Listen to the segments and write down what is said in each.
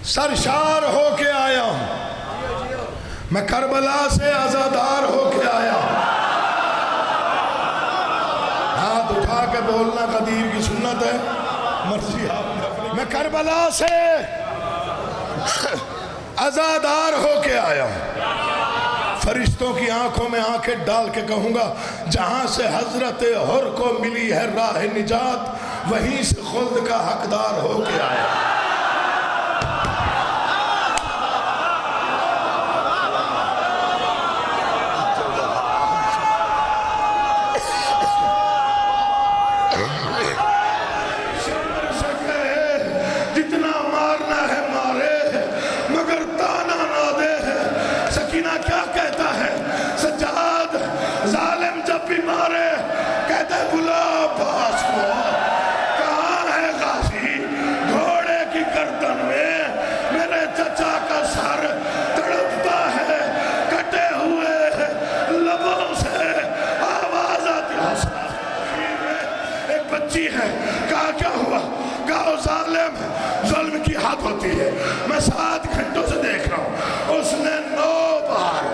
سرشار ہو کے آیا ہوں، میں کربلا سے عزادار ہو کے آیا ہوں۔ ہاتھ اٹھا کے بولنا قدیر کی سنت ہے، مرضی آپ نے اپنی۔ میں کربلا سے عزادار ہو کے آیا ہوں، فرشتوں کی آنکھوں میں آنکھیں ڈال کے کہوں گا جہاں سے حضرت حر کو ملی ہے راہ نجات، وہیں سے خلد کا حقدار ہو کے آیا ہوں۔ ظلم کی حد ہوتی ہے، میں 7 گھنٹوں سے دیکھ رہا ہوں، اس نے 9 بار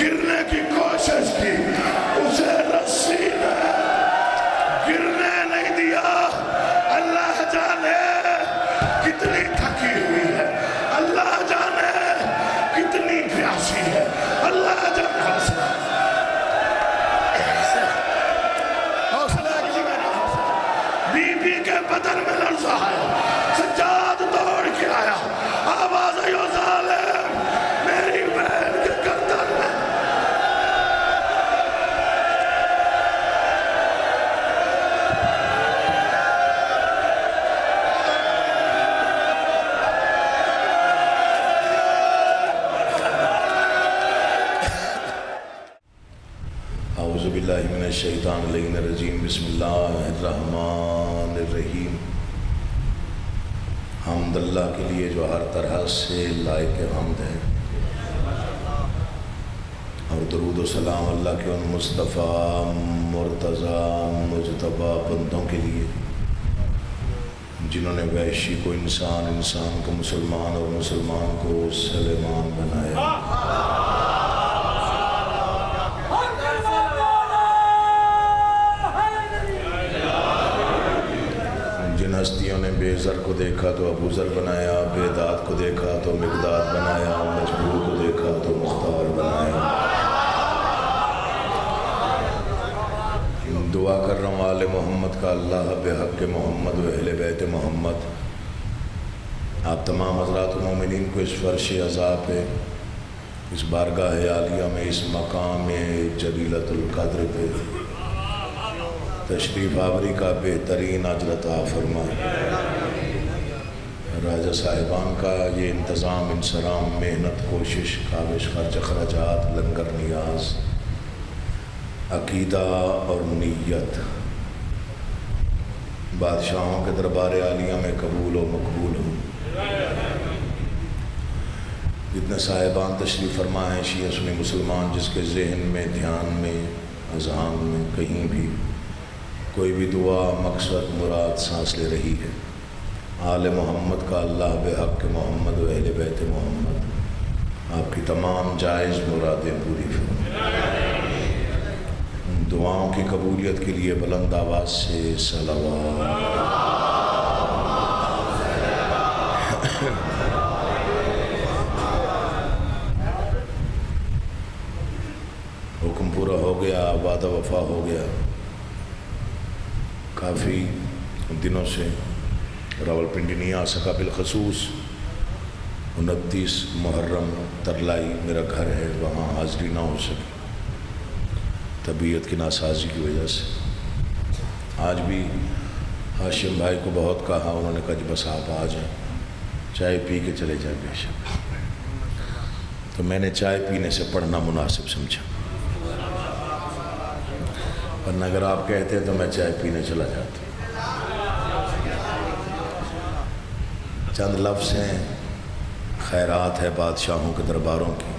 گرنے کی کوشش کی، اسے رسی نے گرنے نہیں دیا۔ اللہ جانے کتنی تھکی ہوئی ہے، اللہ جانے کتنی پیاسی ہے، اللہ جانے حوصلہ کسی میں نہیں، بی بی کے بدن میں لرزہ ہے، سجاد دوڑ کے آیا، آواز آئی او ظالم میری بہن کے گردن میں۔ اعوذ باللہ من الشیطان اللعین الرجیم، بسم اللہ الرحمن الرحیم۔ حمد اللہ کے لیے جو ہر طرح سے لائق حمد ہے، اور درود و سلام اللہ کے ان مصطفیٰ مرتضیٰ مجتبیٰ بندوں کے لیے جنہوں نے وحشی کو انسان، انسان کو مسلمان اور مسلمان کو سلیمان بنایا۔ جن ہستیوں نے بے ذر کو دیکھا تو ابو ذر بنایا، بے داد کو دیکھا تو مقداد بنایا، مجبور کو دیکھا تو مختار بنایا۔ دعا کر رہا ہوں آل محمد کا، اللہ بحق محمد و اہل بیت محمد آپ تمام حضرات مومنین کو اس فرش عزا پہ، اس بارگاہ عالیہ میں، اس مقام جلیلۃ القدر پہ تشریف آوری کا بہترین اجر عطا فرمائے۔ راجہ صاحبان کا یہ انتظام، انصرام، محنت، کوشش، کاوش، خرچ اخراجات، لنگر، نیاز، عقیدہ اور نیت بادشاہوں کے دربار عالیہ میں قبول و مقبول ہو۔ جتنے صاحبان تشریف فرما ہیں، شیعہ سنی مسلمان، جس کے ذہن میں، دھیان میں، اذہان میں کہیں بھی کوئی بھی دعا، مقصد، مراد سانس لے رہی ہے، آل محمد کا، اللہ بحق محمد و اہل بیت محمد آپ کی تمام جائز مرادیں پوری فرمائے۔ دعاؤں کی قبولیت کے لیے بلند آواز سے صلوات۔ حکم پورا ہو گیا، وعدہ وفا ہو گیا۔ کافی دنوں سے راولپنڈی نہیں آ سکا، بالخصوص 29 محرم ترلائی میرا گھر ہے، وہاں حاضری نہ ہو سکی طبیعت کی ناسازی کی وجہ سے۔ آج بھی ہاشم بھائی کو بہت کہا، انہوں نے کہا جی بس آپ آ جائیں، چائے پی کے چلے جائیں بے شک۔ تو میں نے چائے پینے سے پڑھنا مناسب سمجھا، ورنہ اگر آپ کہتے ہیں تو میں چائے پینے چلا جاتا۔ چند لفظ ہیں، خیرات ہے بادشاہوں کے درباروں کی،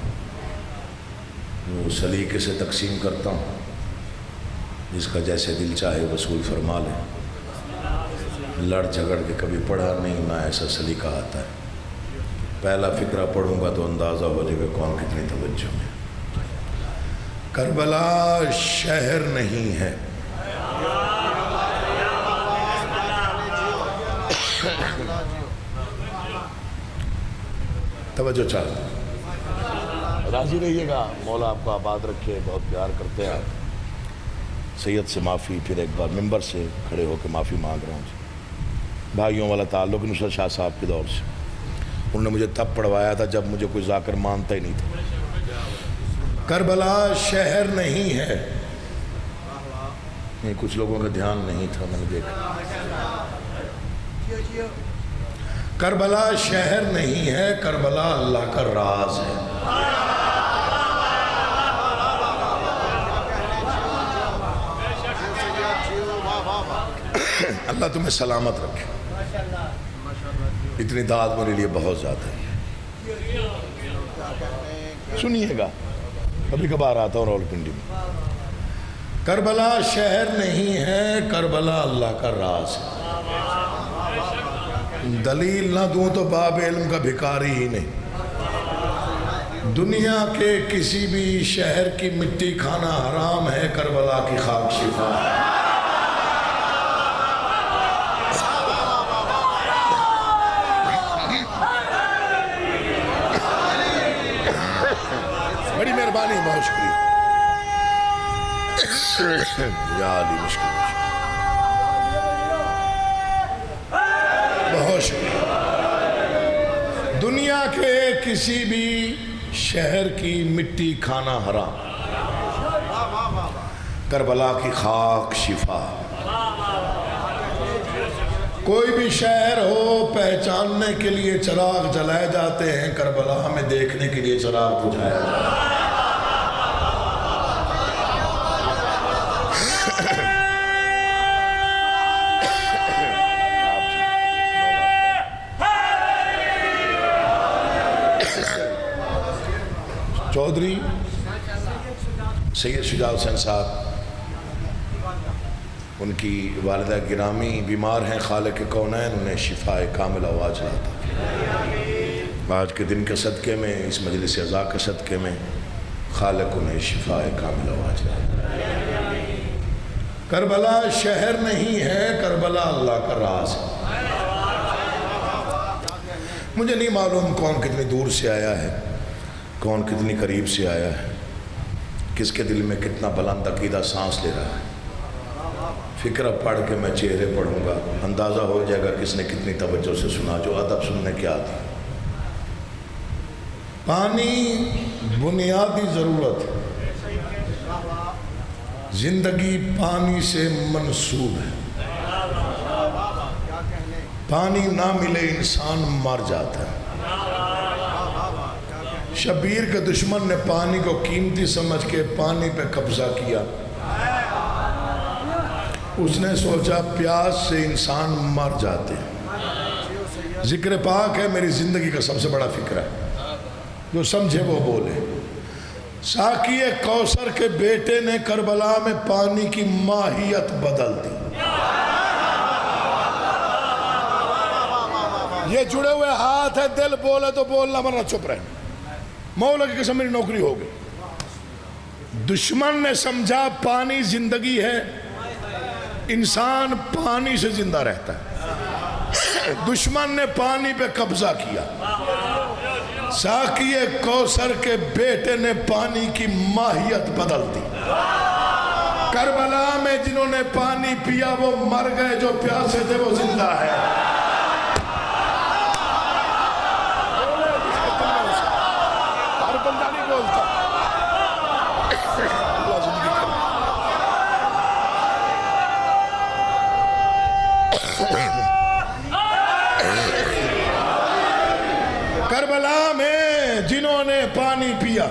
وہ سلیقے سے تقسیم کرتا ہوں، جس کا جیسے دل چاہے وصول فرما لے۔ لڑ جھگڑ کے کبھی پڑھا نہیں، نہ ایسا سلیقہ آتا ہے۔ پہلا فقرہ پڑھوں گا تو اندازہ ہو جائے گا کون کتنی توجہ میں. کربلا شہر نہیں ہے. توجہ چاہتے راضی رہیے گا. مولا آپ کو آباد رکھے. بہت پیار کرتے ہیں آپ. سید سے معافی, پھر ایک بار ممبر سے کھڑے ہو کے معافی مانگ رہا ہوں. بھائیوں والا تعلق نصرت شاہ صاحب کے دور سے. انہوں نے مجھے تب پڑھوایا تھا جب مجھے کوئی ذاکر مانتا ہی نہیں تھا. کربلا شہر نہیں ہے. نہیں, کچھ لوگوں کا دھیان نہیں تھا, میں نے دیکھا. کربلا شہر نہیں ہے, کربلا اللہ کا راز ہے. اللہ تمہیں سلامت رکھے. اتنی داد میرے لیے بہت زیادہ ہے. سنیے گا, کبھی کبھار آتا ہوں راولپنڈی میں. کربلا شہر نہیں ہے, کربلا اللہ کا راز ہے. دلیل نہ دوں تو باب علم کا بھکاری ہی نہیں. دنیا کے کسی بھی شہر کی مٹی کھانا حرام ہے, کربلا کی خاک شفا ہے. بڑی مہربانی, بہت شکریہ. یا علی مشکل, بہت شکریہ. دنیا کے کسی بھی شہر کی مٹی کھانا حرام, کربلا کی خاک شفا. کوئی بھی شہر ہو, پہچاننے کے لیے چراغ جلائے جاتے ہیں, کربلا میں دیکھنے کے لیے چراغ بجھایا جاتا ہے. چودھری سید شجاع حسین صاحب, ان کی والدہ گرامی بیمار ہیں. خالق کونین انہیں شفاء کاملہ عاجلہ عطا فرمائے. آج کے دن کے صدقے میں, اس مجلس عزا کے صدقے میں, خالق انہیں شفاء کاملہ عاجلہ عطا فرمائے. کربلا شہر نہیں ہے, کربلا اللہ کا راز ہے. مجھے نہیں معلوم کون کتنی دور سے آیا ہے, کون کتنی قریب سے آیا ہے, کس کے دل میں کتنا بلند عقیدہ سانس لے رہا ہے. فقرہ پڑھ کے میں چہرے پڑھوں گا, اندازہ ہو جائے گا کس نے کتنی توجہ سے سنا. جو ادب سننے کی آتی. پانی بنیادی ضرورت ہے. زندگی پانی سے منسوب ہے. پانی نہ ملے انسان مر جاتا ہے. شبیر کے دشمن نے پانی کو قیمتی سمجھ کے پانی پہ قبضہ کیا. اس نے سوچا پیاس سے انسان مر جاتے ہیں. ذکر پاک ہے, میری زندگی کا سب سے بڑا فکر ہے. جو سمجھے وہ بولے. ساقی کوثر کے بیٹے نے کربلا میں پانی کی ماہیت بدل دی. یہ جڑے ہوئے ہاتھ ہے, دل بولے تو بولنا, ورنہ چپ رہے. مولا کی قسم میری نوکری ہو گئی. دشمن نے سمجھا پانی زندگی ہے, انسان پانی سے زندہ رہتا ہے. دشمن نے پانی پہ قبضہ کیا. ساقی کوثر کے بیٹے نے پانی کی ماہیت بدل دی. کربلا میں جنہوں نے پانی پیا وہ مر گئے, جو پیاسے تھے وہ زندہ ہے. کربلا میں جنہوں نے پانی پیا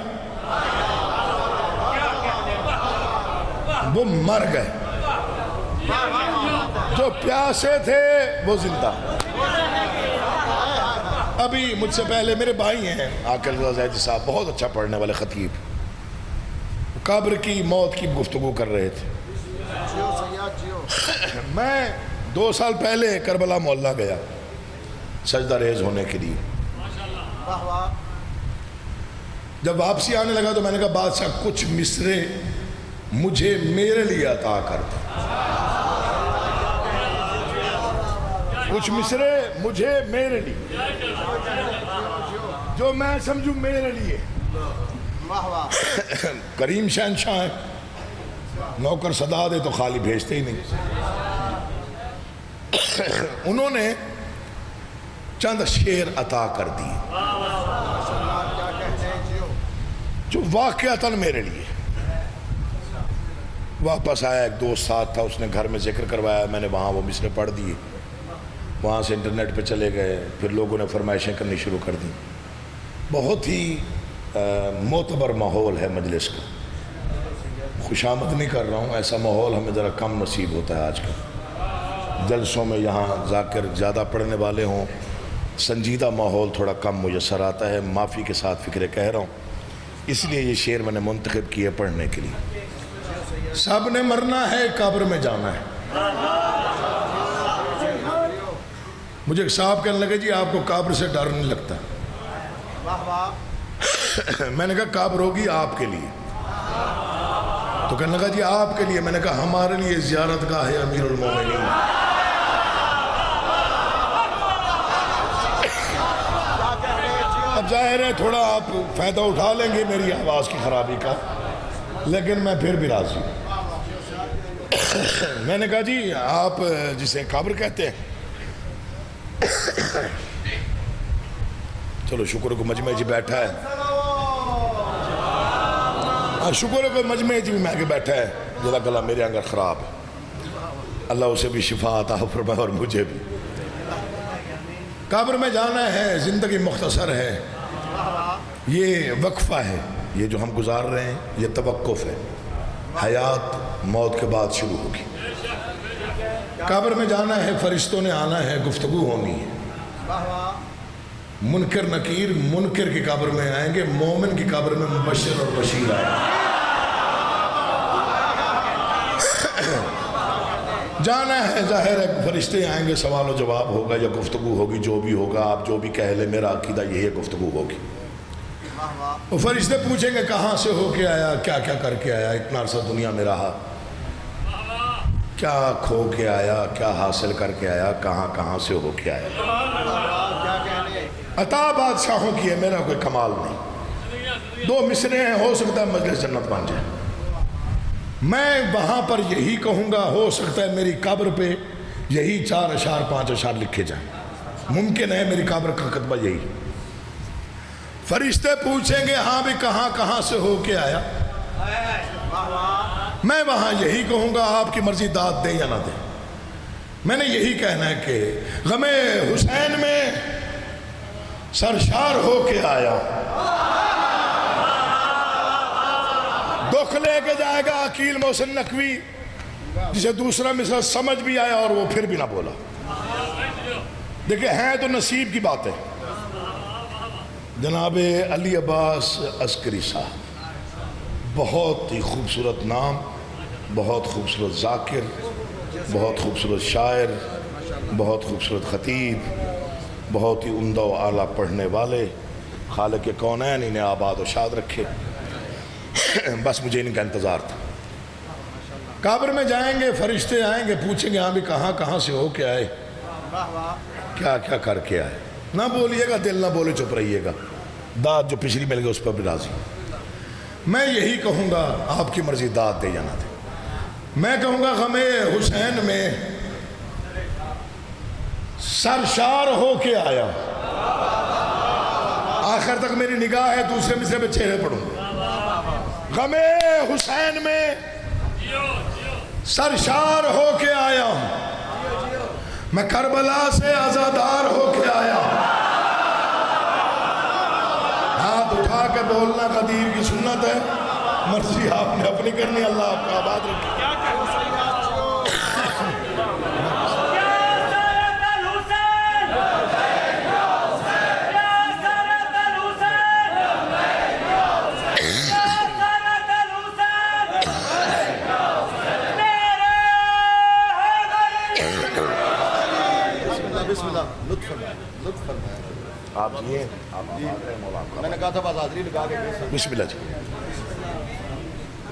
وہ مر گئے, جو پیاسے تھے وہ زندہ. ابھی مجھ سے پہلے میرے بھائی ہیں عاقل رضا زیدی صاحب, بہت اچھا پڑھنے والے خطیب, قبر کی موت کی گفتگو کر رہے تھے. میں 2 سال پہلے کربلا محلہ گیا سجدہ ریز ہونے کے لیے. جب واپسی آنے لگا تو میں نے کہا بادشاہ کچھ مصرے مجھے میرے لیے عطا کر دو، کچھ مصرے مجھے میرے لیے، جو میں سمجھوں میرے لیے۔ کریم شہنشاہ ہے، نوکر صدا دے تو خالی بھیجتے ہی نہیں۔ انہوں نے چند شعر عطا کر دیے جو واقعتاً میرے لیے۔ واپس آیا، ایک دوست ساتھ تھا، اس نے گھر میں ذکر کروایا، میں نے وہاں وہ مصرے پڑھ دیے۔ وہاں سے انٹرنیٹ پہ چلے گئے، پھر لوگوں نے فرمائشیں کرنی شروع کر دی۔ بہت ہی معتبر ماحول ہے مجلس کا، خوشامد نہیں کر رہا ہوں، ایسا ماحول ہمیں ذرا کم نصیب ہوتا ہے آج کل۔ جلسوں میں یہاں ذاکر زیادہ پڑھنے والے ہوں، سنجیدہ ماحول تھوڑا کم میسر آتا ہے، معافی کے ساتھ فکرے کہہ رہا ہوں، اس لیے یہ شعر میں نے منتخب کیے پڑھنے کے لیے۔ سب نے مرنا ہے، قبر میں جانا ہے۔ مجھے ایک صاحب کہنے لگے جی آپ کو قبر سے ڈر نہیں لگتا؟ میں نے کہا قبر ہوگی آپ کے لیے، تو کہنے لگا جی آپ کے لیے۔ میں نے کہا ہمارے لیے زیارت گاہ ہے امیر المومنین۔ اب ظاہر ہے تھوڑا آپ فائدہ اٹھا لیں گے میری آواز کی خرابی کا، لیکن میں پھر بھی راضی ہوں۔ میں نے کہا جی آپ جسے قبر کہتے ہیں، چلو شکر کو مجمع جی بیٹھا ہے، شکر کو مجمع جی بھی میں کے بیٹھا ہے، جدا گلا میرے انگر خراب ہے، اللہ اسے بھی شفا عطا فرمائے اور مجھے بھی۔ قبر میں جانا ہے، زندگی مختصر ہے، یہ وقفہ ہے، یہ جو ہم گزار رہے ہیں یہ توقف ہے، حیات موت کے بعد شروع ہوگی۔ قبر میں جانا ہے، فرشتوں نے آنا ہے، گفتگو ہونی ہے۔ منکر نکیر منکر کی قبر میں آئیں گے، مومن کی قبر میں مبشر اور بشیر آئیں گے۔ جانا ہے، ظاہر ہے فرشتے آئیں گے، سوال و جواب ہوگا یا گفتگو ہوگی، جو بھی ہوگا آپ جو بھی کہہ لیں، میرا عقیدہ یہی ہے گفتگو ہوگی۔ وہ فرشتے پوچھیں گے کہاں سے ہو کے آیا، کیا کیا کر کے آیا، اتنا عرصہ دنیا میں رہا، کیا کھو کے آیا، کیا حاصل کر کے آیا، کہاں کہاں سے ہو کے آیا۔ عطا بادشاہوں کی ہے، میرا کوئی کمال نہیں۔ دو مصرے ہیں، ہو سکتا ہے مجلس جنت بن جائے۔ میں وہاں پر یہی کہوں گا، ہو سکتا ہے میری قبر پہ یہی 4 اشعار 5 اشعار لکھے جائیں، ممکن ہے میری قبر کا خطبہ یہی۔ فرشتے پوچھیں گے ہاں بھی کہاں کہاں سے ہو کے آیا، میں وہاں یہی کہوں گا آپ کی مرضی داد دے یا نہ دے۔ میں نے یہی کہنا ہے کہ غم حسین میں سرشار ہو کے آیا، دکھ لے کے جائے گا عقیل محسن نقوی، جسے دوسرا مصرع سمجھ بھی آیا اور وہ پھر بھی نہ بولا۔ دیکھیں ہیں تو نصیب کی بات ہے۔ جناب علی عباس عسکری صاحب، بہت ہی خوبصورت نام، بہت خوبصورت ذاکر، بہت خوبصورت شاعر، بہت خوبصورت خطیب، بہت ہی عمدہ و اعلیٰ پڑھنے والے، خالق کونین انہیں آباد و شاد رکھے۔ بس مجھے ان کا انتظار تھا۔ قبر میں جائیں گے، فرشتے آئیں گے، پوچھیں گے ہاں بھی کہاں کہاں سے ہو کے آئے، کیا کیا کر کے آئے۔ نہ بولیے گا، دل نہ بولے، چپ رہیے گا، داد جو پچھلی مل گئی اس پر بھی راضی۔ میں یہی کہوں گا، آپ کی مرضی داد دے یا نہ دے۔ میں کہوں گا غم حسین میں سرشار ہو کے آیا، آخر تک میری نگاہ ہے دوسرے مصرے پہ چہرے پڑھوں گا۔ غم حسین میں سرشار ہو کے آیا، میں کربلا سے عزادار ہو کے آیا۔ ہاتھ اٹھا کے بولنا قدیر کی سنت ہے، مرضی آپ نے اپنی کرنی، اللہ آپ کا آباد رکھے۔ آپ جیے میں نے کہا تھا بس حاضری لگا کے بسم اللہ جی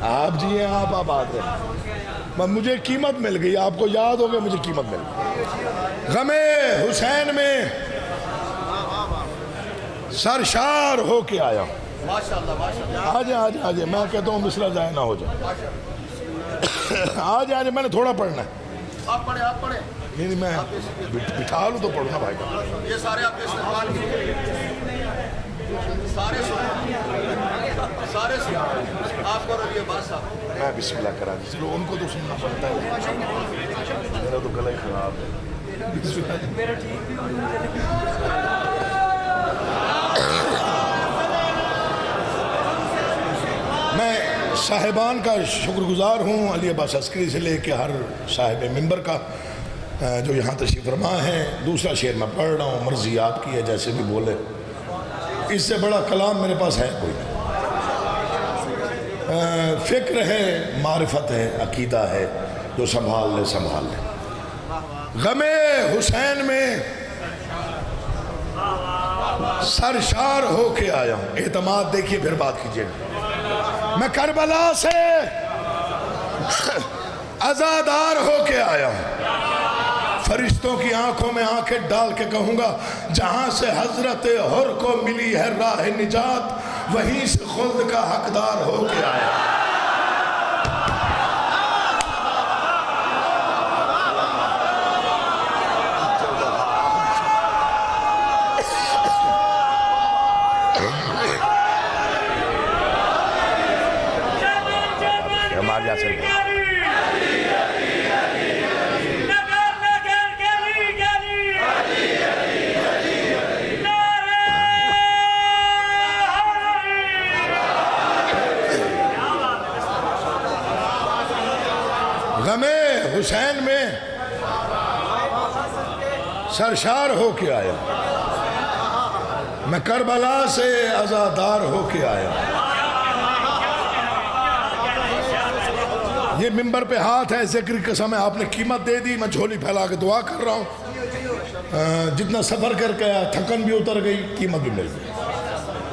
آپ جیے آپ آباد رہے مجھے قیمت مل گئی آپ کو یاد ہو گیا مجھے قیمت مل گئی غم حسین میں سرشار ہو کے آیا آجے آجے آجے میں کہتا ہوں مصرع ضائع نہ ہو جائے آجے آجے میں نے تھوڑا پڑھنا ہے آپ پڑھیں نہیں میں بٹھا لوں تو پڑھنا بھائی کا یہ سارے آپ کے استقبال کی سارے آپ کو رضی عباس صاحب میں بسم اللہ کرا دی چلو ان کو تو سننا پڑتا ہے میرا تو گلا ہی خراب ہے بسم اللہ میں صاحبان کا شکر گزار ہوں علی عباس عسکری سے لے کے ہر صاحب ممبر کا جو یہاں تشریف فرما ہے دوسرا شعر میں پڑھ رہا ہوں مرضی آپ کی ہے جیسے بھی بولے اس سے بڑا کلام میرے پاس ہے کوئی فکر ہے معرفت ہے عقیدہ ہے جو سنبھال لے سنبھال لے غم حسین میں سرشار ہو کے آیا ہوں اعتماد دیکھیے پھر بات کیجئے میں کربلا سے عزادار ہو کے آیا ہوں فرشتوں کی آنکھوں میں آنکھیں ڈال کے کہوں گا جہاں سے حضرت حر کو ملی ہے راہ نجات وہیں سے خلد کا حقدار ہو کے آیا غم حسین میں سرشار ہو کے آیا میں کربلا سے عزادار ہو کے آیا یہ ممبر پہ ہاتھ ہے ذکر قسم ہے آپ نے قیمت دے دی میں جھولی پھیلا کے دعا کر رہا ہوں جتنا سفر کر کے آیا تھکن بھی اتر گئی قیمت بھی مل گئی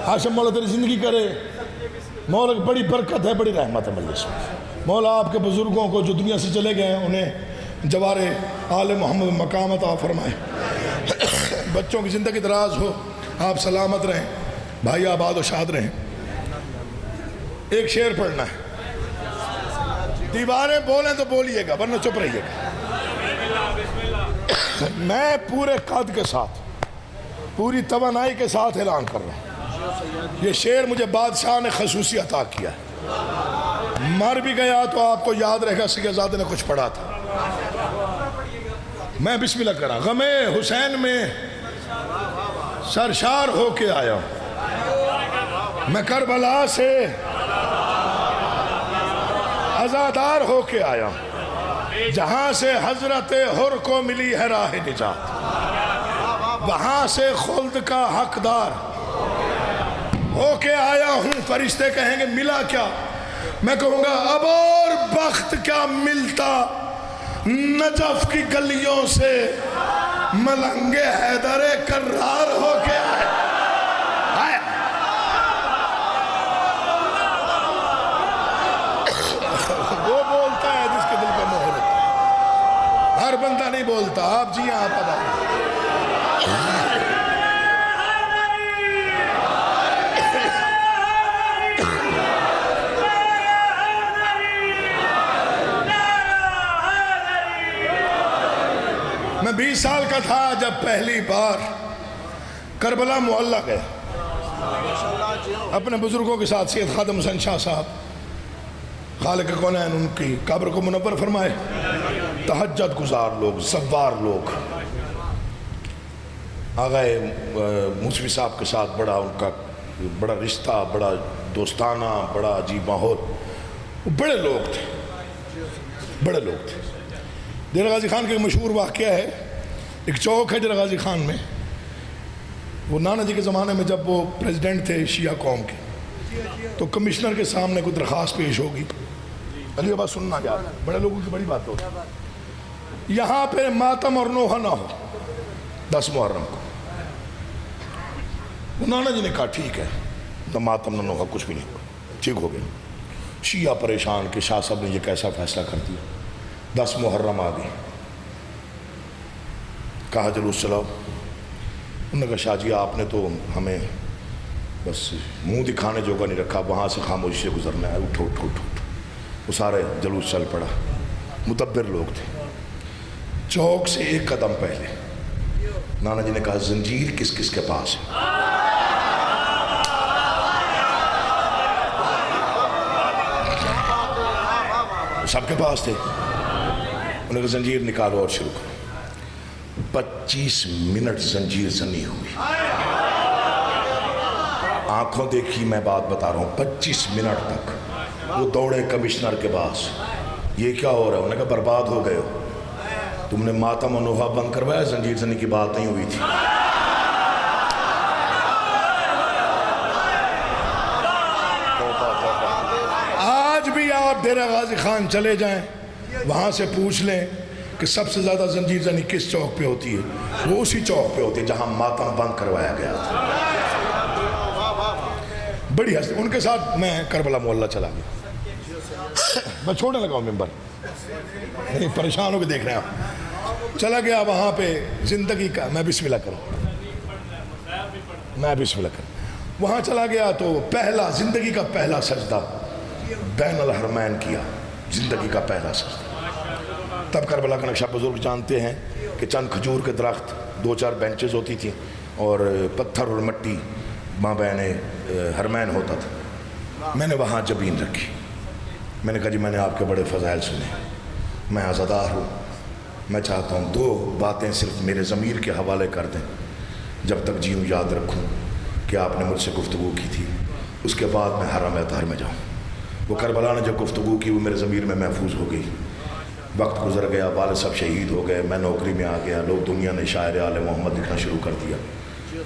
ہاشم مولا تیری زندگی کرے مولا کی بڑی برکت ہے بڑی رحمت ہے مجلس میں مولا آپ کے بزرگوں کو جو دنیا سے چلے گئے ہیں انہیں جوار آل محمد مقام عطا فرمائے بچوں کی زندگی دراز ہو آپ سلامت رہیں بھائی آباد و شاد رہیں ایک شعر پڑھنا ہے دیواریں بولیں تو بولیے گا ورنہ چپ رہیے گا میں پورے قد کے ساتھ پوری توانائی کے ساتھ اعلان کر رہا ہوں یہ شعر مجھے بادشاہ نے خصوصی عطا کیا ہے مر بھی گیا تو آپ کو یاد رہے گا سکہ زادہ نے کچھ پڑھا تھا میں بسم اللہ کرا غم حسین میں سرشار ہو کے آیا میں کربلا سے عزادار ہو کے آیا جہاں سے حضرت حر کو ملی ہے راہ نجات وہاں سے خلد کا حقدار ہو کے آیا ہوں فرشتے کہیں گے ملا کیا میں کہوں گا اب اور بخت کیا ملتا نجف کی گلیوں سے ملنگ حیدر کرار ہو کے آئے وہ بولتا ہے جس کے دل کا مہر ہوتا ہر بندہ نہیں بولتا آپ جی آپ ادا میں 20 سال کا تھا جب پہلی بار کربلا معلّہ گیا اپنے بزرگوں کے ساتھ سید خادم حسین شاہ صاحب خالق کونین ان کی قبر کو منور فرمائے تہجد گزار لوگ زوار لوگ آغائے موسوی صاحب کے ساتھ بڑا ان کا بڑا رشتہ بڑا دوستانہ بڑا عجیب ماحول بڑے لوگ تھے دیر غازی خان کا ایک مشہور واقعہ ہے ایک چوک ہے دیر غازی خان میں وہ نانا جی کے زمانے میں جب وہ پریزیڈنٹ تھے شیعہ قوم کے تو کمشنر کے سامنے کوئی درخواست پیش ہوگی علی عباس سننا یاد بڑے لوگوں کی بڑی بات ہوگی یہاں پہ ماتم اور نوحہ نہ ہو 10 محرم کو نانا جی نے کہا ٹھیک ہے، نہ ماتم نہ نوحہ، کچھ بھی نہیں ہوا، ٹھیک ہو گیا۔ شیعہ پریشان کہ شاہ صاحب نے یہ کیسا فیصلہ کر دیا۔ 10 محرم آ گئی، کہا جلوس چلاؤ۔ انہوں نے کہا شاہ جی آپ نے تو ہمیں بس منہ دکھانے جوگا نہیں رکھا، وہاں سے خاموشی سے گزرنا ہے، اٹھو اٹھو اٹھو اٹھو۔ وہ سارے جلوس چل پڑا، مدبر لوگ تھے۔ چوک سے 1 قدم پہلے نانا جی نے کہا زنجیر کس کس کے پاس ہے؟ سب کے پاس تھے۔ انہوں نے کہا زنجیر نکالو اور شروع کرو۔ 25 منٹ زنجیر زنی ہوئی، آنکھوں دیکھی، میں بات بتا رہا ہوں، 25 منٹ تک۔ وہ دوڑے کمشنر کے پاس، یہ کیا ہو رہا ہے؟ انہوں نے کہا برباد ہو گئے ہو، تم نے ماتم و نوحہ بند کروایا، زنجیر زنی کی بات نہیں ہوئی تھی۔ آج بھی آپ ڈیرہ غازی خان چلے جائیں، وہاں سے پوچھ لیں کہ سب سے زیادہ زنجیر زنی کس چوک پہ ہوتی ہے، وہ اسی چوک پہ ہوتی ہے جہاں ماتم بند کروایا گیا تھا۔ بڑی ہستی، ان کے ساتھ میں کربلا محلہ چلا گیا، میں چھوڑنے لگا ہوں ممبر، نہیں پریشان ہو کے دیکھ رہے ہیں آپ۔ چلا گیا وہاں پہ زندگی کا، میں بسم اللہ کروں، میں بسم اللہ کروں، وہاں چلا گیا تو پہلا زندگی کا پہلا سجدہ بین الحرمین کیا، زندگی کا پہلا سجدہ۔ تب کربلا کا نقشہ بزرگ جانتے ہیں کہ چند کھجور کے درخت، 2-4 بینچز ہوتی تھیں اور پتھر اور مٹی ماں بین حرمین ہوتا تھا۔ میں نے وہاں جبین رکھی، میں نے کہا جی میں نے آپ کے بڑے فضائل سنے، میں عزادار ہوں، میں چاہتا ہوں 2 باتیں صرف میرے ضمیر کے حوالے کر دیں، جب تک جیوں یاد رکھوں کہ آپ نے مجھ سے گفتگو کی تھی، اس کے بعد میں حرم اطہر میں جاؤں۔ وہ کربلا نے جو گفتگو کی وہ میرے ضمیر میں محفوظ ہو گئی۔ وقت گزر گیا، والد صاحب شہید ہو گئے، میں نوکری میں آ گیا، لوگ دنیا نے شاعر آل محمد لکھنا شروع کر دیا،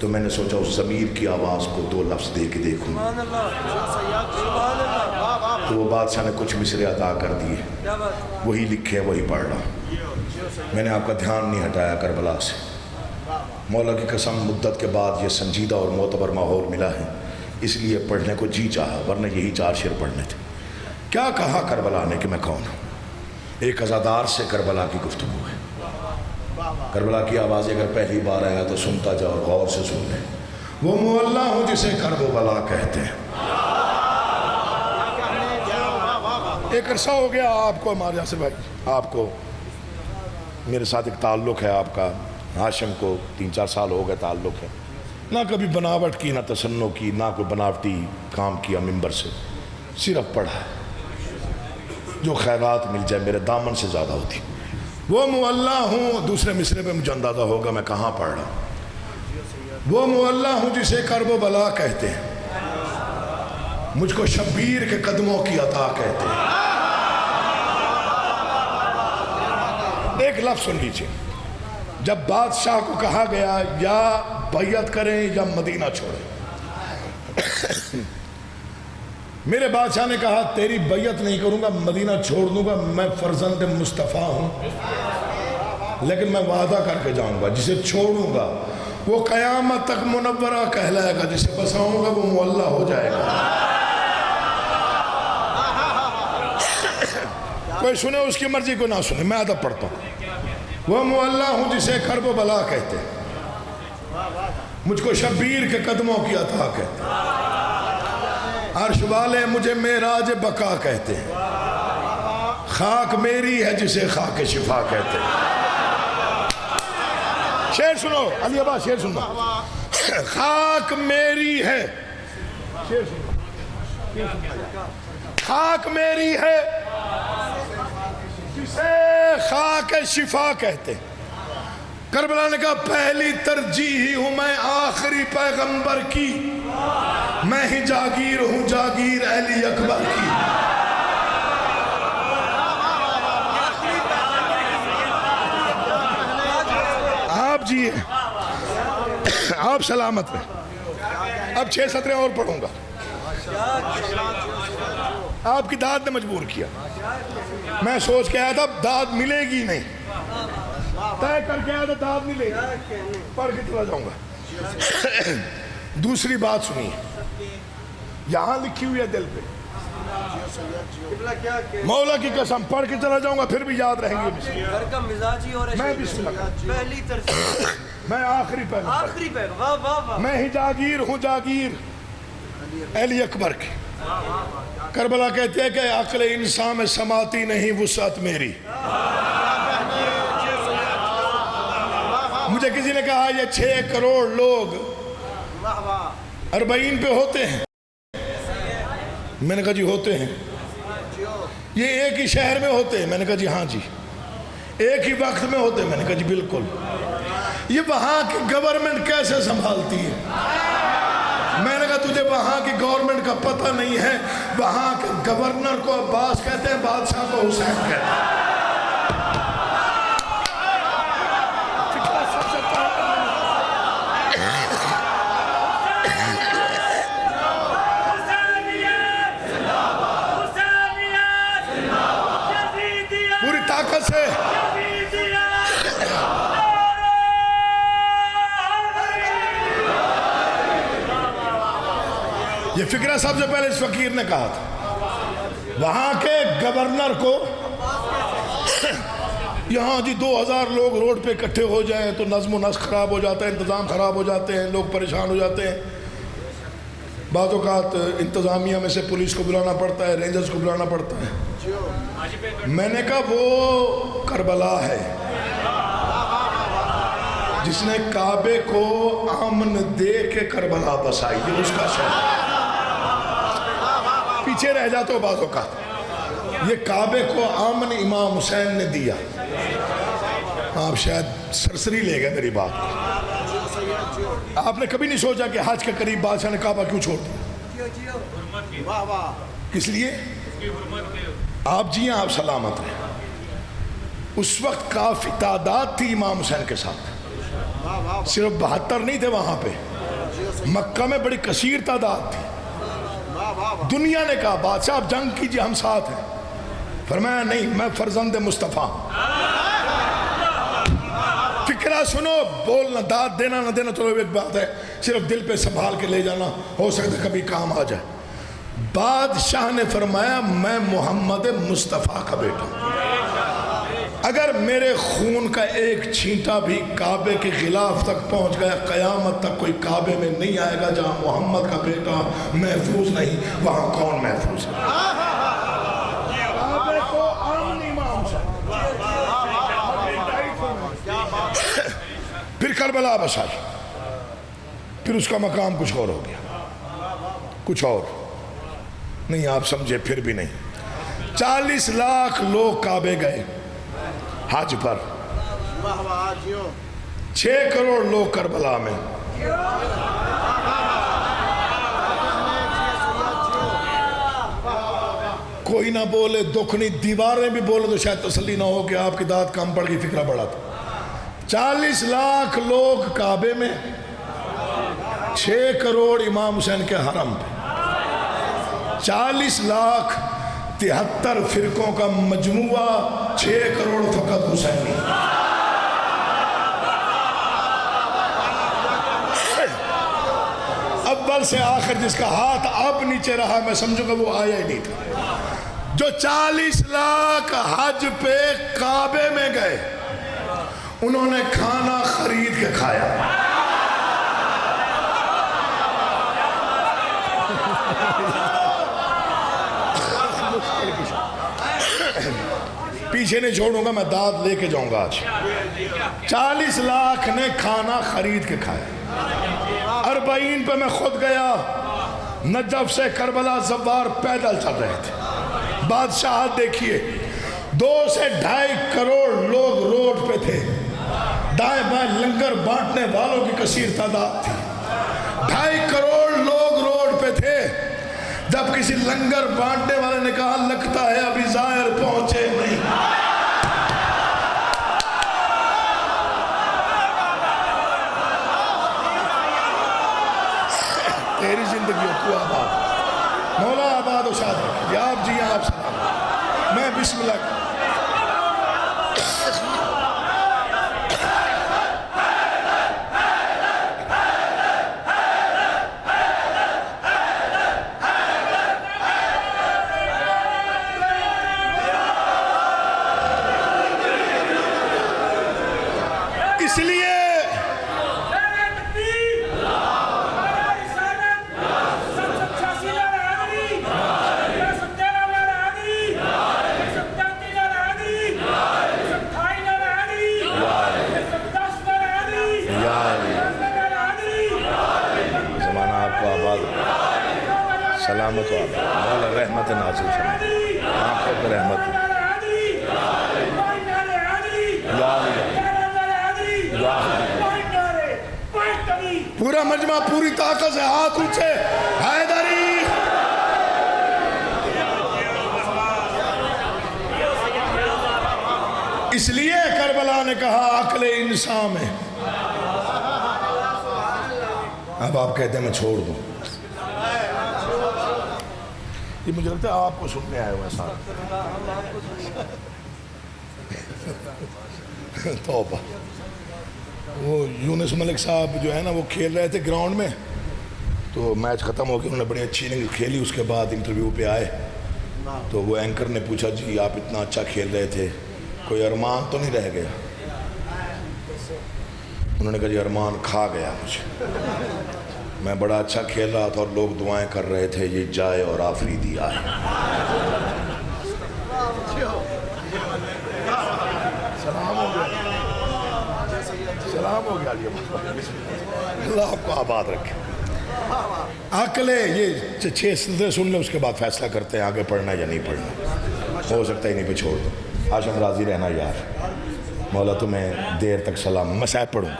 تو میں نے سوچا اس ضمیر کی آواز کو 2 لفظ دے کے دیکھوں، تو وہ بادشاہ نے کچھ مصرے عطا کر دیے، وہی لکھے وہی پڑھ رہا۔ میں نے آپ کا دھیان نہیں ہٹایا کربلا سے، مولا کی قسم مدت کے بعد یہ سنجیدہ اور معتبر ماحول ملا ہے، اس لیے پڑھنے کو جی چاہا، ورنہ یہی 4 شعر پڑھنے تھے۔ کیا کہا کربلا نے کہ میں کون ہوں؟ ایک عزادار سے کربلا کی گفتگو ہے۔ کربلا کی آواز اگر پہلی بار آیا تو سنتا جاؤ اور غور سے سن لیں۔ وہ مولا ہوں جسے کرب و بلا کہتے ہیں۔ ایک عرصہ ہو گیا آپ کو، ہمارے یاسر بھائی، آپ کو میرے ساتھ ایک تعلق ہے آپ کا، ہاشم کو 3-4 سال ہو گئے تعلق ہے، نہ کبھی بناوٹ کی، نہ تصنع کی، نہ کوئی بناوٹی کام کیا ممبر سے، صرف پڑھا ہے۔ جو خیرات مل جائے میرے دامن سے زیادہ ہوتی۔ وہ مولا ہوں، دوسرے مصرے پہ مجھے اندازہ ہوگا میں کہاں پڑھ رہا ہوں۔ وہ مولا ہوں جسے کرب و بلا کہتے ہیں، مجھ کو شبیر کے قدموں کی عطا کہتے ہیں۔ ایک لفظ سن لیجیے، جب بادشاہ کو کہا گیا یا بیعت کریں یا مدینہ چھوڑیں، میرے بادشاہ نے کہا تیری بیعت نہیں کروں گا، مدینہ چھوڑ دوں گا، میں فرزند مصطفیٰ ہوں، لیکن میں وعدہ کر کے جاؤں گا جسے چھوڑوں گا وہ قیامت تک منورہ کہلائے گا، جسے بساؤں گا وہ معلّہ ہو جائے گا۔ کوئی سنے اس کی مرضی، کو نہ سنے، میں ادب پڑھتا ہوں۔ وہ معلّہ ہوں جسے کرب و بلا کہتے ہیں، مجھ کو شبیر کے قدموں کی عطا کہتے ہیں، عرش والے مجھے معراج بقا کہتے ہیں، خاک میری ہے جسے خاک شفا کہتے ہیں۔ شعر سنو علی عباس، شعر سنو، خاک میری ہے، شعر سنو، خاک میری ہے جسے خاک شفا کہتے ہیں۔ کربلا نے کہا پہلی ترجیح ہوں میں آخری پیغمبر کی، میں ہی جاگیر ہوں جاگیر علی اکبر کی۔ آپ جی آپ سلامت میں، اب 6 سطریں اور پڑھوں گا۔ آپ کی داد نے مجبور کیا، میں سوچ کے آیا تھا داد ملے گی نہیں، طے کر کے آیا تھا داد ملے گی، پڑھ کے چلا جاؤں گا۔ دوسری بات سنیے، یہاں لکھی ہوئی ہے دل پہ، مولا کی قسم پڑھ کے چلا جاؤں گا پھر بھی یاد رہیں گے. گھر کا مزاج ہی اور میں بسم اللہ، پہلی ترجیح میں آخری پہ واہ واہ واہ. میں ہی جاگیر ہوں، جاگیر علی اکبر کی. کربلا کہتے ہیں کہ عقل انسان میں سماتی نہیں وسعت میری. مجھے کسی نے کہا یہ 6 کروڑ لوگ 40 پہ ہوتے ہیں. میں نے کہا جی ہوتے ہیں. یہ ایک ہی شہر میں ہوتے ہیں. میں نے کہا جی ہاں جی. ایک ہی وقت میں ہوتے ہیں. میں نے کہا جی بالکل. یہ وہاں کی گورنمنٹ کیسے سنبھالتی ہے؟ میں نے کہا تجھے وہاں کی گورنمنٹ کا پتہ نہیں ہے. وہاں کے گورنر کو عباس کہتے ہیں، بادشاہ کو حسین کہتے ہیں. پوری طاقت سے یہ فکرہ سب سے پہلے اس فقیر نے کہا تھا. وہاں کے گورنر کو یہاں جی 2000 لوگ روڈ پہ اکٹھے ہو جائیں تو نظم و نسق خراب ہو جاتا ہے، انتظام خراب ہو جاتے ہیں، لوگ پریشان ہو جاتے ہیں. بعض اوقات انتظامیہ میں سے پولیس کو بلانا پڑتا ہے، رینجرز کو بلانا پڑتا ہے. میں نے کہا وہ کربلا ہے جس نے کعبے کو امن دے کے کربلا بسائی. یہ اس کا شہر. پیچھے رہ جاتے ہو بعض اوقات. یہ کعبے کو امن امام حسین نے دیا. آپ شاید سرسری لے گئے میری بات. آپ نے کبھی نہیں سوچا کہ حج کے قریب بادشاہ نے کعبہ کیوں چھوڑ دیا؟ کس لیے؟ آپ جی آپ سلامت رہے. اس وقت کافی تعداد تھی امام حسین کے ساتھ. صرف 72 نہیں تھے وہاں پہ. مکہ میں بڑی کثیر تعداد تھی. دنیا نے کہا بادشاہ آپ جنگ کیجئے ہم ساتھ ہیں. فرمایا نہیں، میں فرزند مصطفیٰ. فکرہ سنو، بولنا داد دینا نہ دینا چلو ایک بات ہے، صرف دل پہ سنبھال کے لے جانا، ہو سکتا ہے کبھی کام آ جائے. بادشاہ نے فرمایا میں محمد مصطفیٰ کا بیٹا ہوں. اگر میرے خون کا ایک چھینٹا بھی کعبے کے غلاف تک پہنچ گیا، قیامت تک کوئی کعبے میں نہیں آئے گا. جہاں محمد کا بیٹا محفوظ نہیں وہاں کون محفوظ ہے؟ کعبے کو امن امام سے. پھر کربلا بسائی. پھر اس کا مقام کچھ اور ہو گیا. کچھ اور نہیں، آپ سمجھے پھر بھی نہیں. 40 لاکھ لوگ کعبے گئے حج پر. 6 کروڑ لوگ کربلا میں. کوئی نہ بولے دکھ نہیں، دیواریں بھی بولے تو شاید تسلی نہ ہو کہ آپ کی داد کم پڑ گئی، فکرہ بڑا تھا. 40 لاکھ لوگ کعبے میں، 6 کروڑ امام حسین کے حرم پہ. 40 لاکھ 73 فرقوں کا مجموعہ، 6 کروڑ فقط حسینی. اول سے آخر جس کا ہاتھ اب نیچے رہا میں سمجھوں گا وہ آیا ہی نہیں تھا. جو 40 لاکھ حج پہ کعبے میں گئے انہوں نے کھانا خرید کے کھایا. پیچھے نہیں چھوڑوں گا، میں داد لے کے جاؤں گا. آج 40 لاکھ نے کھانا خرید کے کھایا. 40 پہ میں خود گیا. نجف سے کربلا زوار پیدل چل رہے تھے. بادشاہت دیکھیے، 2 سے 2.5 کروڑ لوگ روڈ پہ تھے. دائیں بائیں لنگر بانٹنے والوں کی کثیر تعداد تھی. 2.5 کروڑ لوگ روڈ پہ تھے. جب کسی لنگر بانٹنے والے نے کہا لگتا ہے ابھی زائر پہنچے نہیں، تیری زندگی تو آباد، مولا آباد و شاد رکھے. آپ جی آپ سلام. میں بسم اللہ سلامت ہو آپ مولا رحمت نازل فرمائے آنکھوں پر رحمت ہو یا اللہ یا اللہ پورا مجمع پوری طاقت سے ہاتھ اونچے حیدری اس لیے کربلا نے کہا عقل انسان ہے اب آپ کہتے ہیں میں چھوڑ دوں یہ مجھے لگتا ہے آپ کو سننے آئے ہوئے ساتھ توبہ وہ یونس ملک صاحب جو ہے نا وہ کھیل رہے تھے گراؤنڈ میں تو میچ ختم ہو گیا انہوں نے بڑی اچھی اننگ کھیلی اس کے بعد انٹرویو پہ آئے تو وہ اینکر نے پوچھا جی آپ اتنا اچھا کھیل رہے تھے کوئی ارمان تو نہیں رہ گیا انہوں نے کہا جی ارمان کھا گیا مجھے میں بڑا اچھا کھیل رہا تھا اور لوگ دعائیں کر رہے تھے یہ جائے اور آفریدی آئے سلام ہو گیا اللہ آپ کو آباد رکھے عقل یہ 6 سلسلے سن لیں اس کے بعد فیصلہ کرتے ہیں آگے پڑھنا یا نہیں پڑھنا ہو سکتا ہے انہیں پہ چھوڑ دو ہاشم راضی رہنا یار مولا تمہیں دیر تک سلام میں صاحب پڑھوں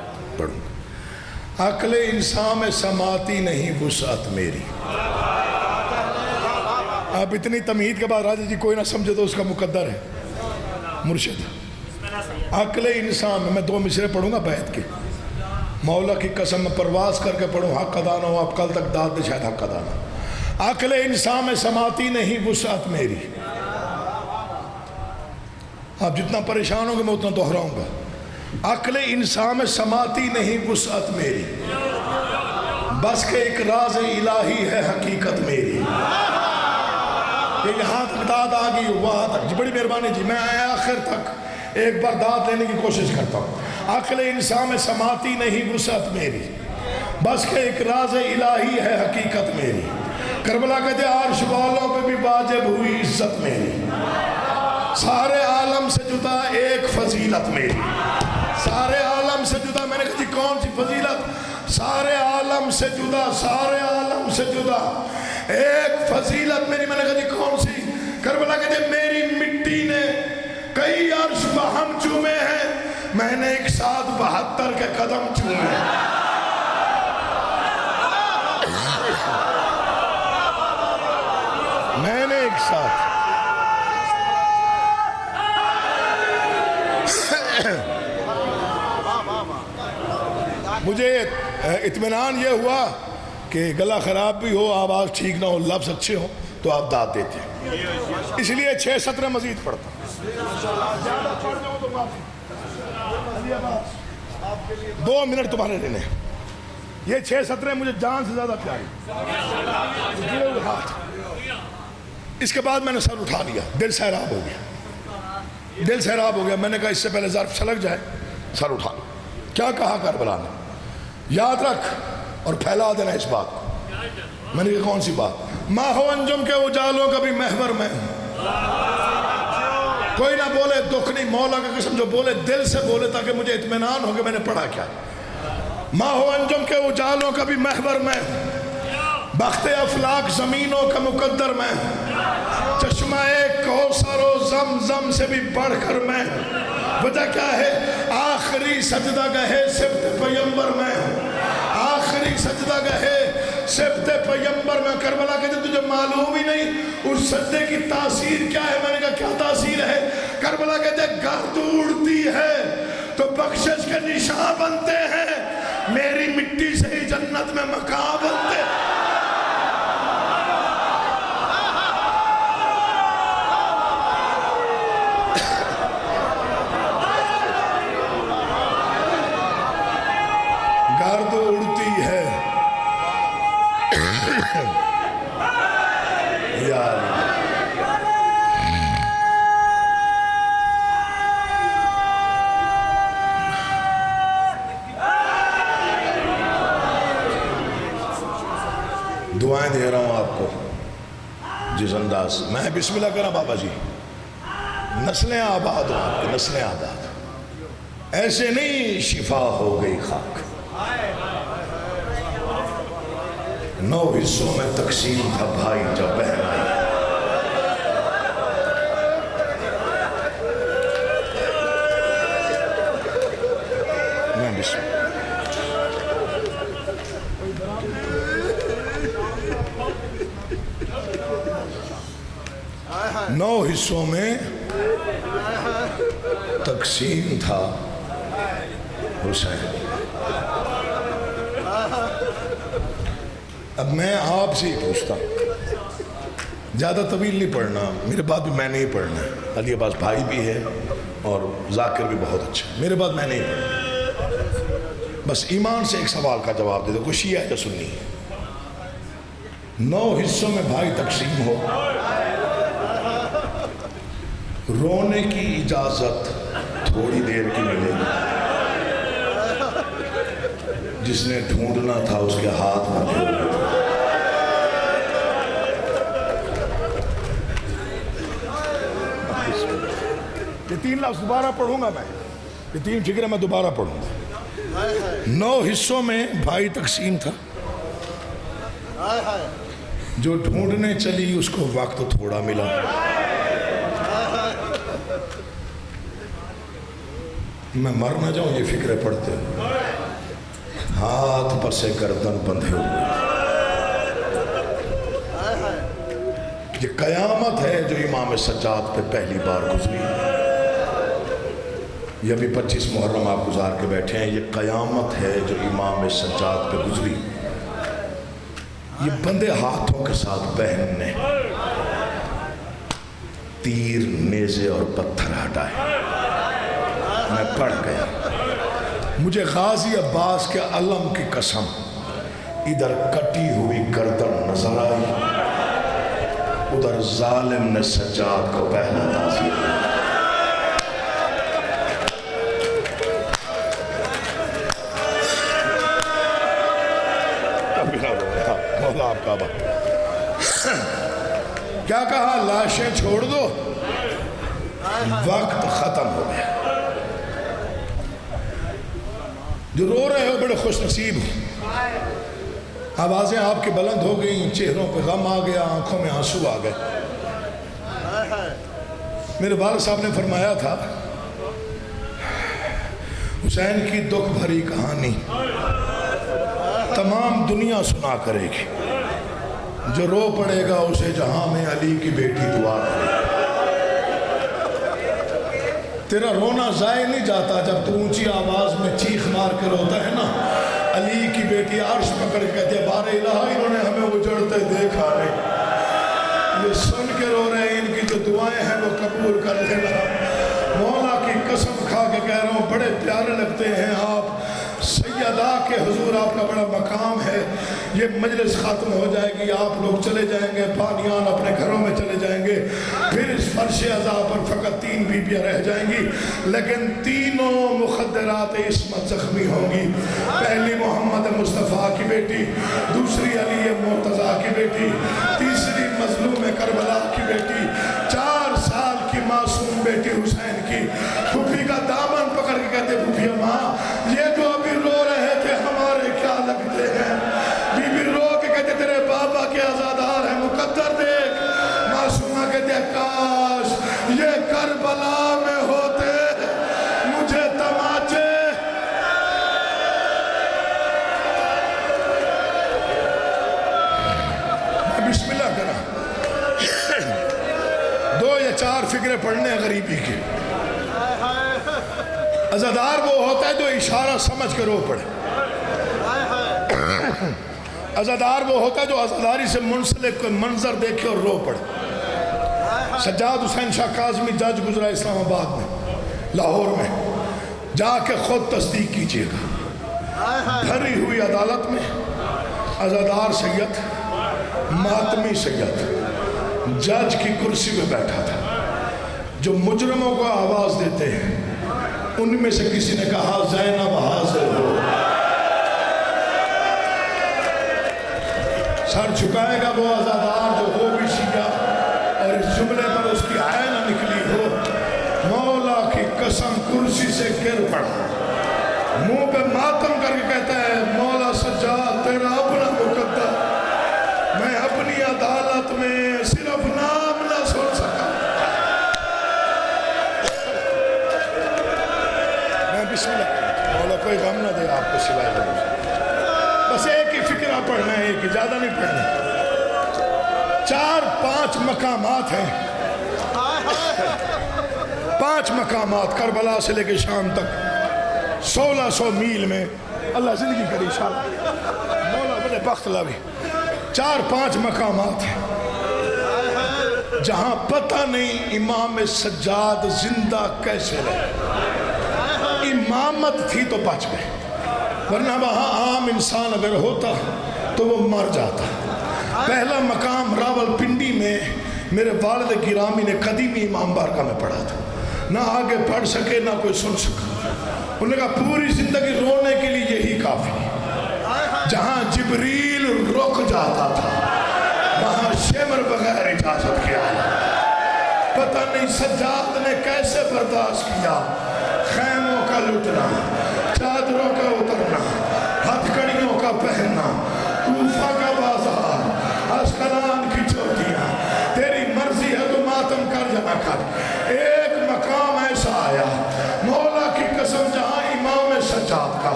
گا عقل انسان میں سماتی نہیں وسعت میری آپ اتنی تمہید کے بعد راجہ جی کوئی نہ سمجھے تو اس کا مقدر ہے مرشد عقل انسان میں 2 مصرے پڑھوں گا بیت کے مولا کی قسم میں پرواز کر کے پڑھوں حق ادا نہ ہو آپ کل تک داد دے شاید حق ادا نہ عقل انسان میں سماتی نہیں وسعت میری آپ جتنا پریشان ہوں گے میں اتنا دہراؤں گا عقل انسان میں سماتی نہیں وسعت میری بس کہ ایک راز الہی ہے حقیقت میری یہ یہاں تک داد آ گئی وہاں تک جی بڑی مہربانی جی میں آخر تک ایک بار داد لینے کی کوشش کرتا ہوں عقل انسان میں سماتی نہیں وسعت میری بس کہ ایک راز الہی ہے حقیقت میری کربلا کہتے عرش والوں پہ بھی واجب ہوئی عزت میری سارے عالم سے جدا ایک فضیلت میری سارے عالم سے جدا میں نے کہا جی کون سی فضیلت سارے عالم سے جدا ایک فضیلت میری میں نے کہا جی کون سی کربلا کہتے میری مٹی نے کئی عرش بہم چومے ہیں میں نے 172 کے قدم چومے ہیں میں نے ایک ساتھ مجھے اطمینان یہ ہوا کہ گلا خراب بھی ہو آواز ٹھیک نہ ہو لفظ اچھے ہوں تو آپ داد دیتے ہیں اس لیے 6 سطریں مزید پڑھتا ہوں 2 منٹ تمہارے لینے یہ 6 سطریں مجھے جان سے زیادہ پیاری اس کے بعد میں نے سر اٹھا لیا دل سیراب ہو گیا میں نے کہا اس سے پہلے ظرف چھلک جائے سر اٹھا لیا کیا کہا کربلا نے یاد رکھ اور پھیلا دینا اس بات کو میں نے کہا کون سی بات ماہو انجم کے اجالوں کا بھی محور میں ہوں کوئی نہ بولے دکھ نہیں مولا کا قسم جو بولے دل سے بولے تاکہ مجھے اطمینان ہو کہ میں نے پڑھا کیا ماہو انجم کے اجالوں کا بھی محور میں ہوں بخت افلاک زمینوں کا مقدر میں ہوں چشمہ کوثر و زمزم سے بھی بڑھ کر میں ہوں وجہ کیا ہے آخری سجدہ گہے سبت پیمبر میں ہوں آخری سجدہ گہے سبت پیمبر میں کربلا کہتے تجھے معلوم ہی نہیں اس سجدے کی تاثیر کیا ہے میں نے کہا کیا تاثیر ہے کربلا کہتے گرد اڑتی ہے تو بخشش کے نشان بنتے ہیں میری مٹی سے ہی جنت میں مقام بنتے ہیں گرد اڑتی ہے یا دعائیں دے رہا ہوں آپ کو جس انداز میں بسم اللہ کرا بابا جی نسلیں آباد ہوں آپ کی نسلیں آباد ایسے نہیں شفا ہو گئی خاک 9 حصوں میں تقسیم تھا بھائی جب بہن آئی. میں بسم اللہ. 9 حصوں میں تقسیم تھا حسین. اب میں آپ سے ہی پوچھتا ہوں, زیادہ طویل نہیں پڑھنا, میرے بعد بھی میں نہیں پڑھنا ہے. علی عباس بھائی بھی ہے اور ذاکر بھی بہت اچھا ہے, میرے بعد میں نہیں پڑھنا. بس ایمان سے ایک سوال کا جواب دے دو, کوئی شیعہ یا سنی ہے. 9 حصوں میں بھائی تقسیم ہو, رونے کی اجازت تھوڑی دیر کی ملے گی. جس نے ڈھونڈنا تھا اس کے ہاتھ بندھے ہوئے تھے. یہ 3 لفظ دوبارہ پڑھوں گا میں, یہ 3 فکریں میں دوبارہ پڑھوں گا. 9 حصوں میں بھائی تقسیم تھا, جو ڈھونڈنے چلی اس کو وقت تھوڑا ملا. میں مر نہ جاؤں یہ فکریں پڑھتے, ہاتھ پر سے گردن بندھے ہوئے. یہ قیامت ہے جو امام سجاد پہ پہلی بار گزری. یہ ابھی 25 محرم آپ گزار کے بیٹھے ہیں, یہ قیامت ہے جو امام سجاد پہ گزری. یہ بندے ہاتھوں کے ساتھ بہن نے تیر, نیزے اور پتھر ہٹائے. میں پڑھ گیا, مجھے غازی عباس کے علم کی قسم ادھر کٹی ہوئی گردن نظر آئی, ادھر ظالم نے سجاد کو پہلا تعزیہ دیا. مولا آپ کا کیا کہا, لاشیں چھوڑ دو, وقت ختم ہو گیا. جو رو رہے ہو بڑے خوش نصیب ہو, آوازیں آپ کی بلند ہو گئیں, چہروں پہ غم آ گیا, آنکھوں میں آنسو آ گئے. میرے والد صاحب نے فرمایا تھا, حسین کی دکھ بھری کہانی تمام دنیا سنا کرے گی, جو رو پڑے گا اسے جہاں میں علی کی بیٹی دعا کرے گی. تیرا رونا ضائع نہیں جاتا جب تو اونچی آواز میں چیخ مار کے روتا ہے نا. علی کی بیٹی عرش پکڑ کے کہتے ہیں, بار الہ انہوں نے ہمیں اجڑتے دیکھا نہیں. یہ سن کے رو رہے ہیں, ان کی جو دعائیں ہیں وہ قبول کر لینا. مولا کی قسم کھا کے کہہ رہا ہوں, بڑے پیارے لگتے ہیں آپ. سیدہ کے حضور آپ کا بڑا مقام ہے. یہ مجلس ختم ہو جائے گی, آپ لوگ چلے جائیں گے, بانیان اپنے گھروں میں چلے جائیں گے. پھر اس فرش عزا پر فقط 3 بیویاں رہ جائیں گی, لیکن تینوں مخدرات عصمت زخمی ہوں گی. پہلی محمد مصطفیٰ کی بیٹی, دوسری علی مرتضیٰ کی بیٹی, تیسری مظلوم کربلا کی بیٹی, 4 سال کی معصوم بیٹی حسین کی. پھوپھی کا دامن پکڑ کے کہتے, پھوپھی ماں یہ جو ابھی رو رہے تھے ہمارے کیا لگتے ہیں. بی بی رو کے کہتے تیرے بابا کے عزادار ہیں, مقدر دیکھ. معصومہ کہتے کاش یہ کربلا میں ہوتے, مجھے تماچے. بسم اللہ کرا, 2 یا 4 فکریں پڑھنے غریبی کی. عزادار وہ ہوتا ہے جو اشارہ سمجھ کے رو پڑے. عزادار وہ ہوتا ہے جو عزاداری سے منسلک کوئی منظر دیکھے اور رو پڑے. سجاد حسین شاہ کاظمی جج گزرا اسلام آباد میں, لاہور میں, جا کے خود تصدیق کیجئے گا. بھری ہوئی عدالت میں عزادار سید, ماتمی سید, جج کی کرسی پہ بیٹھا تھا. جو مجرموں کو آواز دیتے ہیں ان میں سے کسی نے کہا زینب حاضر ہو. سر چھکائے گا وہ عزادار جو ہو بھی شیعہ اور اس جملے پر اس کی عین نکلی ہو. مولا کی قسم کرسی سے گر پڑا, منہ پہ ماتم کر کے کہتا ہے, مولا سجاد تیرا اپنا مقدر ایک ہی زیادہ نہیں پڑھنی 4-5 مقامات ہیں 5 مقامات کربلا سے لے کے شام تک 1600 میل میں اللہ زندگی کری انشاءاللہ مولا بڑے بخت لاوی 4-5 مقامات ہیں جہاں پتہ نہیں امام سجاد زندہ کیسے رہے امامت تھی تو بچ گئے ورنہ وہاں عام انسان اگر ہوتا تو وہ مر جاتا پہلا مقام راول پنڈی میں میرے والد گرامی نے قدیمی امام بارگاہ میں پڑھا تھا نہ آگے پڑھ سکے نہ کوئی سن سکا انہوں نے کہا پوری زندگی رونے کے لیے یہی کافی جہاں جبریل رک جاتا تھا وہاں شمر بغیر اجازت کیا پتہ نہیں سجاد نے کیسے برداشت کیا خیموں کا لٹنا چادروں کا اترنا ہتھ کڑیوں کا پہننا کوفہ کا بازار اسکلان کی چوٹیاں تیری مرضی ہے تو ماتم کر جانا کر ایک مقام ایسا آیا مولا کی قسم جہاں امام سجاد کا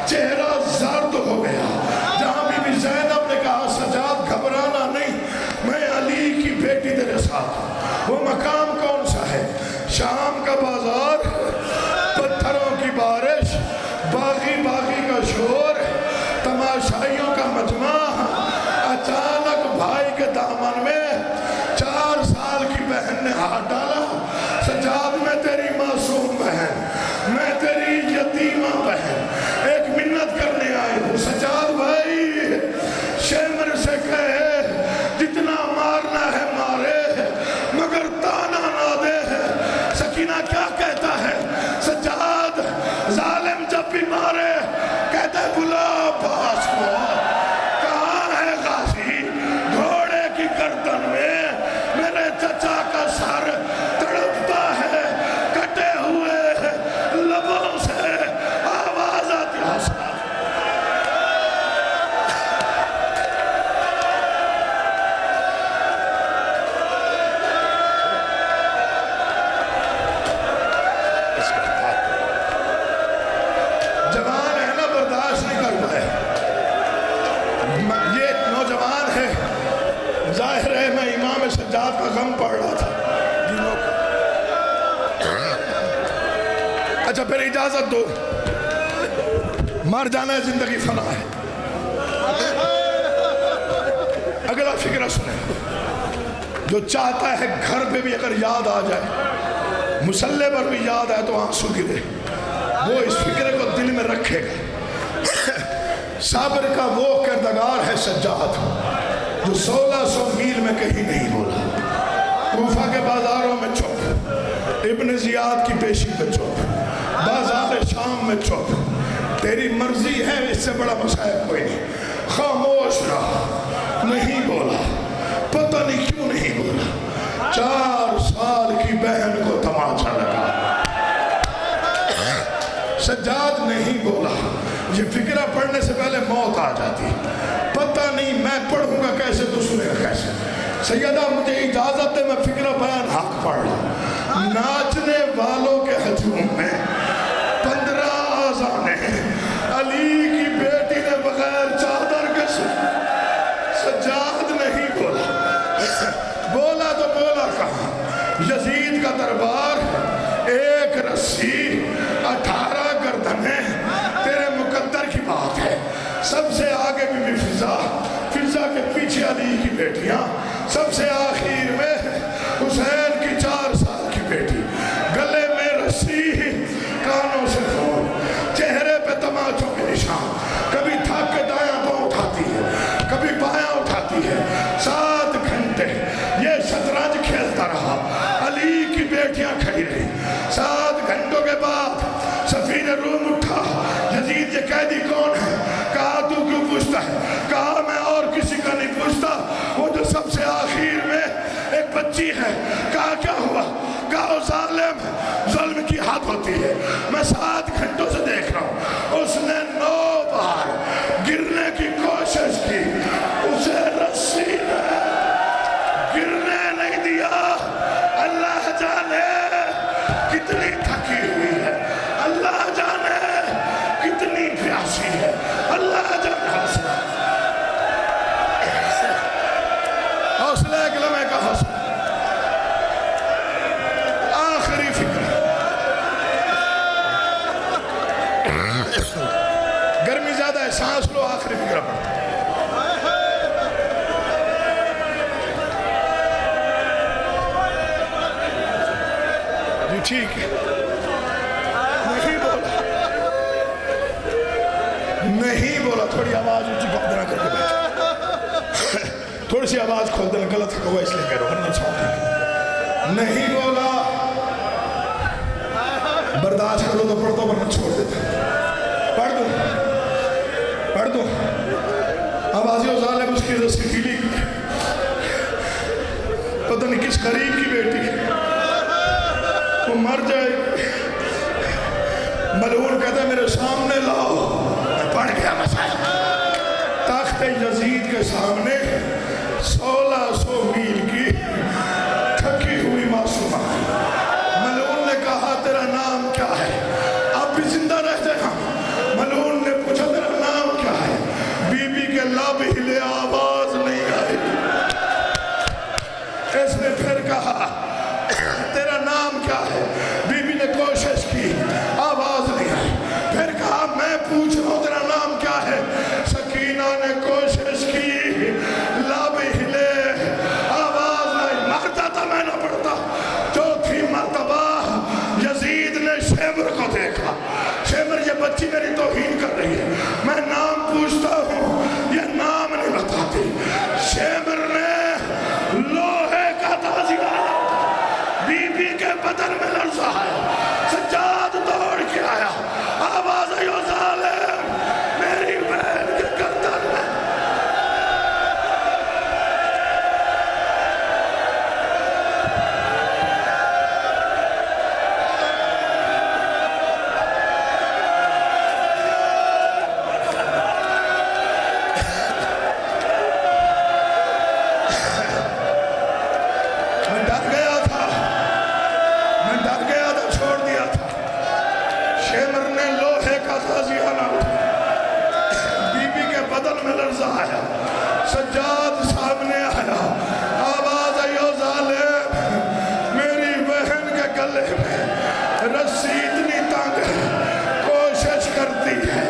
چہرہ زرد ہو گیا جہاں بی بی زینب نے کہا سجاد گھبرانا نہیں میں علی کی بیٹی تیرے ساتھ ہوں وہ مقام کون سا ہے شام کا بازار پتھروں کی بارش باغی کا شور تماشائیوں کا مجمع اچانک بھائی کے دامن میں 4 سال کی بہن نے ہاتھ ڈالا سجاد میں تیری معصوم بہن میں تیری یتیمہ بہن ایک منت کرنے آئی ہوں سجاد بھائی شمر سے کہے جتنا مارنا ہے مارے مگر تانا نہ دے سکینہ کیا کہتا ہے سجاد ظالم جب بھی مارے کہتا ہے بلا عباس کو کہاں ہے غازی گھوڑے کی گردن میں میرے چچا کا سر تڑپتا ہے کٹے ہوئے لبوں سے آواز آتی ہے جوان ہے نا برداشت نہیں کر پائے یہ نوجوان ہے ظاہر ہے میں امام سجاد کا غم پڑھ رہا تھا دنوں کا اچھا پھر اجازت دو مر جانا ہے زندگی فنا ہے اگلا فکرہ سنیں جو چاہتا ہے گھر پہ بھی اگر یاد آ جائے مسلح پر بھی یاد آئے تو آنسو گرے وہ اس فکرے کو دل میں رکھے گا صابر کا وہ کردگار ہے سجاد جو 1600 میل میں کہیں نہیں بولا کوفہ کے بازاروں میں چپ ابن زیاد کی پیشی پہ چپ بازار شام میں چپ تیری مرضی ہے اس سے بڑا مسائب کوئی نہیں خاموش رہا نہیں بولا پتہ نہیں کیوں نہیں بولا 4 سال کی بہن کو تماچا لگا سجاد نہیں بولا یہ فکرہ پڑھنے سے پہلے موت آ جاتی پتہ نہیں میں پڑھوں گا کیسے تو سنے گا کیسے سیدہ مجھے اجازت دے میں فکرہ بیان حق پڑھ رہا ناچنے والوں کے ہجوم میں 15 آزانے علی کی بیٹی نے بغیر چادر کے سجاد نہیں بولا بولا تو بولا کہاں یزید کا دربار ایک رسی 18 گردنیں تیرے مقدر کی بات ہے سب سے آگے بھی فضا کے پیچھے علی کی بیٹیاں سب سے آخر میں حسین کی 4 سال کی بیٹی گلے میں رسی کانوں سے خون چہرے پہ تماچوں کے نشان کبھی تھک کے دایاں پاؤں اٹھاتی ہے کبھی بایاں اٹھاتی ہے 7 گھنٹے یہ شطرنج کھیلتا رہا علی کی بیٹیاں کھڑی رہی 7 گھنٹوں کے بعد سفیر روم اٹھا یزید یہ قیدی کون ہے کہا تو کیوں پوچھتا ہے کہا میں اور کسی کا نہیں پوچھتا وہ جو سب سے آخر میں ایک بچی ہے کہا کیا ہوا کہا ظلم کی حد ہوتی ہے میں 7 گھنٹوں سے دیکھ رہا ہوں اس نے 9 بار گرنے کی کوشش کی اسے رسی میں اصل و آخری فکرہ پڑھتا جی ٹھیک ہے نہیں بولا نہیں بولا تھوڑی آواز اونچی کر کے بیٹھا تھوڑی سی آواز کھول دینا غلط ہے اس لیے کہہ رہا ہوں ورنہ چھوڑ نہیں بولا برداشت کرو تو پڑھ دو ورنہ چھوڑ دیتا پڑھ دو آوازی و ظالم اس کی رسی ڈھیلی پتہ نہیں کس قریب کی بیٹی وہ مر جائے ملعون کہتا ہے میرے سامنے لاؤ میں پڑھ گیا مسائل تخت یزید کے سامنے 1600 میل کی تھکی ہوئی معصومہ ملعون نے کہا تیرا نام کیا ہے آپ بھی زندہ رہ جائے ہم ملعون نے پوچھا تیرا نام کیا ہے بی بی کے لب ہلے آواز نہیں آئی اس نے پھر کہا تیرا نام کیا ہے بی بی نے کوشش کی آواز نہیں آئی پھر کہا میں پوچھ رہا ہوں تیرا نام کیا ہے سکینہ نے کوشش کی لب ہلے آواز نہیں مرتا تھا میں نہ پڑتا چوتھی مرتبہ یزید نے شیمر کو دیکھا شیمر یہ بچی میری توہین کر رہی ہے میں نام پوچھتا ہوں یہ نام نہیں بتاتی شیمر نے لوہے کا تازیہ بی بی کے بدن میں لرزہ آیا سجاد دوڑ کے آیا آواز آئی ظالم میری بہن کے گردن میں سجاد سامنے آیا آواز آئی ظالم میری بہن کے گلے میں رسی اتنی تنگ ہے کوشش کرتی ہے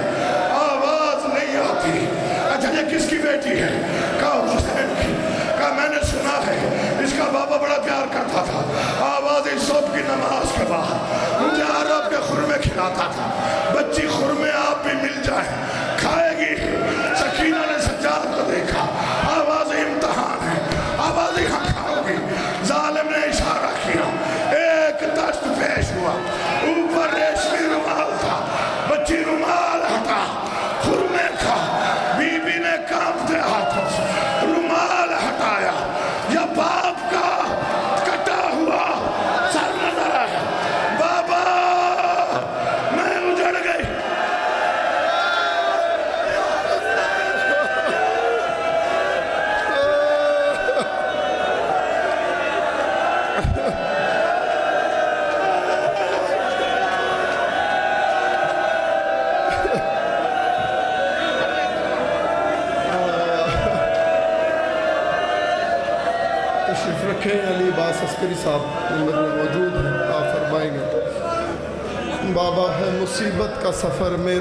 آواز نہیں آتی اچھا یہ کس کی بیٹی ہے کہا حسین کی کہا میں نے سنا ہے اس کا بابا بڑا پیار کرتا تھا آواز صبح کی نماز کے بعد مجھے عرب کے خرمے کھلاتا تھا بچی خرمے آپ بھی مل جائیں کھائے گی سکینہ نے سجاد کو دیکھا آواز امتحان ہے آواز یہاں کھاؤ گی ظالم نے اشارہ کیا ایک دست پیش ہوا اوپر ریشمی رومال تھا بچی رومال ہٹا خرمے کھا بی بی نے کانپتے ہاتھوں سے رومال ہٹایا یا باپ کا کٹا ہوا سر نظر آیا بابا میں اجڑ گئی تشریف رکھیں علی عباس عسکری صاحب نمبر میں موجود ہیں آپ فرمائیں گے بابا ہے مصیبت کا سفر میں